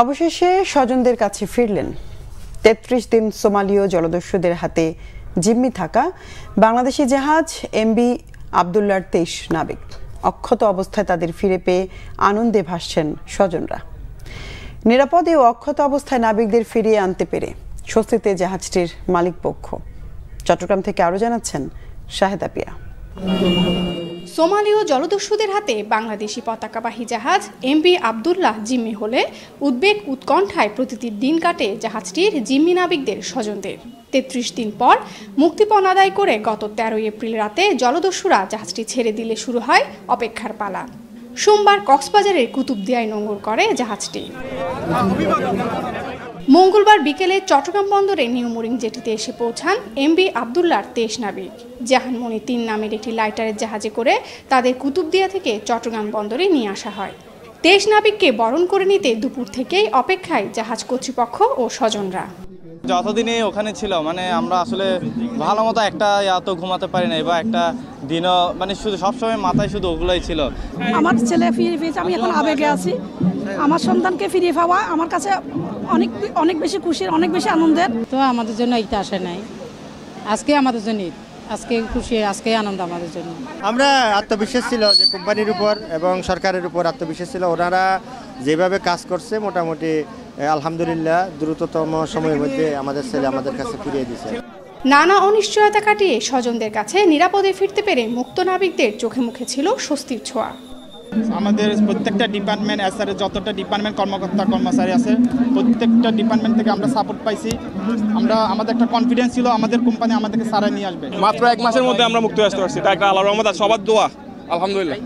অবশেষে স্বজনদের কাছে ফিরলেন ৩৩ দিন সোমালীয় জলদস্যুদের হাতে জিম্মি থাকা বাংলাদেশি জাহাজ এমভি আব্দুল্লাহর ২৩ নাবিক। অক্ষত অবস্থায় তাদের ফিরে পেয়ে আনন্দে ভাসছেন স্বজনরা। নিরাপদে ও অক্ষত অবস্থায় নাবিকদের ফিরিয়ে আনতে পেরে স্বস্তিতে জাহাজটির মালিক পক্ষ। চট্টগ্রাম থেকে আরো জানাচ্ছেন শাহেদা পিয়া। সোমালীয় জলদস্যুদের হাতে বাংলাদেশি পতাকাবাহী জাহাজ এমভি আব্দুল্লাহ জিম্মি হলে উদ্বেগ উৎকণ্ঠায় প্রতিটি দিন কাটে জাহাজটির জিম্মি নাবিকদের স্বজনদের। ৩৩ দিন পর মুক্তিপণ আদায় করে গত ১৩ এপ্রিল রাতে জলদস্যুরা জাহাজটি ছেড়ে দিলে শুরু হয় অপেক্ষার পালা। সোমবার কক্সবাজারের কুতুবদিয়ায় নোঙর করে জাহাজটি। মঙ্গলবার বিকেলে চট্টগ্রাম বন্দরে নিউ মুরিং জেটিতে এসে পৌঁছান এমভি আব্দুল্লাহর ২৩ নাবিক। জাহানমণি ৩ নামের একটি লাইটারের জাহাজে করে তাদের কুতুবদিয়া থেকে চট্টগ্রাম বন্দরে নিয়ে আসা হয়। ২৩ নাবিককে বরণ করে নিতে দুপুর থেকেই অপেক্ষায় জাহাজ কর্তৃপক্ষ ও স্বজনরা। যতদিনে ওখানে ছিল আমরা আসলে ভালো মতো একটা তো ঘুমাতে পারি নাই, বা একটা দিনও শুধু সবসময় মাথায় শুধু ওগুলোই ছিল। আমার ছেলে ফিরে পেয়েছে, আমি এখন আবেগে আছি। আমার সন্তানকে ফিরিয়ে পাওয়া আমার কাছে অনেক অনেক বেশি খুশির, অনেক বেশি আনন্দের। তো আমাদের জন্য এইটা আসে নাই, আজকে আমাদের জন্য আজকে খুশি, আজকে আনন্দ আমাদের জন্য। আমরা আত্মবিশ্বাস ছিল যে কোম্পানির উপর এবং সরকারের উপর আত্মবিশ্বাস ছিল। ওনারা যেভাবে কাজ করছে মোটামুটি আলহামদুলিল্লাহ দ্রুততম সময়ের মধ্যে আমাদের ছেলে আমাদের কাছে ফিরিয়ে দিয়েছে। নানা অনিশ্চয়তা কাটিয়ে স্বজনদের কাছে নিরাপদে ফিরতে পেরে মুক্ত নাবিকদের চোখে মুখে ছিল স্বস্তির ছোঁয়া। আমাদের প্রত্যেকটা ডিপার্টমেন্ট এসআরের যতটা ডিপার্টমেন্ট কর্মকর্তা কর্মচারী আছে প্রত্যেকটা ডিপার্টমেন্ট থেকে আমরা সাপোর্ট পাইছি। আমাদের একটা কনফিডেন্স ছিল আমাদের কোম্পানি আমাদেরকে সারাই নিয়ে আসবে। মাত্র ১ মাসের মধ্যে আমরা মুক্ত আসতে পারছি, তাই একটা আল্লাহর রহমত, সবার দোয়া, আলহামদুলিল্লাহ।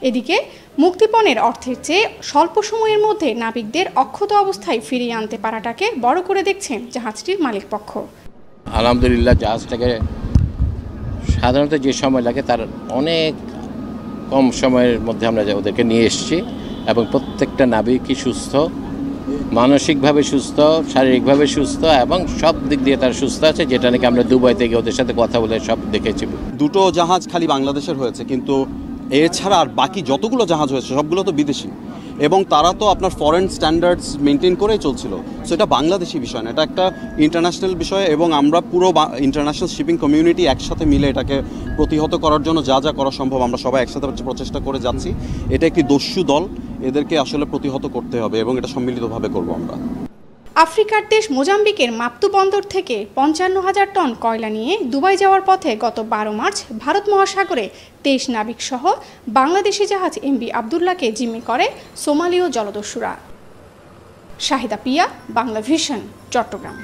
এদিকে মুক্তিপণের অর্থের চেয়ে স্বল্প সময়ের মধ্যে নাবিকদের অক্ষত অবস্থায় ফিরিয়ে আনতে পারাটাকে বড় করে দেখছেন জাহাজটির মালিক পক্ষ। আলহামদুলিল্লাহ, জাহাজটাকে সাধারণত যে সময় লাগে তার অনেক কম সময়ের মধ্যে আমরা ওদেরকে নিয়ে এসেছি, এবং প্রত্যেকটা নাবিকই সুস্থ, মানসিকভাবে সুস্থ, শারীরিকভাবে সুস্থ, এবং সব দিক দিয়ে তার সুস্থ আছে, যেটা নাকি আমরা দুবাই থেকে ওদের সাথে কথা বলে সব দেখেছি। দুটো জাহাজ খালি বাংলাদেশের হয়েছে, কিন্তু এছাড়া আর বাকি যতগুলো জাহাজ হয়েছে সবগুলো তো বিদেশি, এবং তারা তো আপনার ফরেন স্ট্যান্ডার্ডস মেনটেন করেই চলছিল। সো এটা বাংলাদেশি বিষয় না, এটা একটা ইন্টারন্যাশনাল বিষয়, এবং আমরা পুরো ইন্টারন্যাশনাল শিপিং কমিউনিটি একসাথে মিলে এটাকে প্রতিহত করার জন্য যা যা করা সম্ভব আমরা সবাই একসাথে প্রচেষ্টা করে যাচ্ছি। এটা একটি দস্যু দল, এদেরকে আসলে প্রতিহত করতে হবে, এবং এটা সম্মিলিতভাবে করব আমরা। আফ্রিকার দেশ মোজাম্বিকের মাপ্তু বন্দর থেকে ৫৫,০০০ টন কয়লা নিয়ে দুবাই যাওয়ার পথে গত ১২ মার্চ ভারত মহাসাগরে ২৩ নাবিক সহ বাংলাদেশি জাহাজ এমভি আব্দুল্লাহকে জিম্মি করে সোমালীয় জলদস্যুরা। শাহেদা পিয়া, বাংলা ভিশন, চট্টগ্রাম।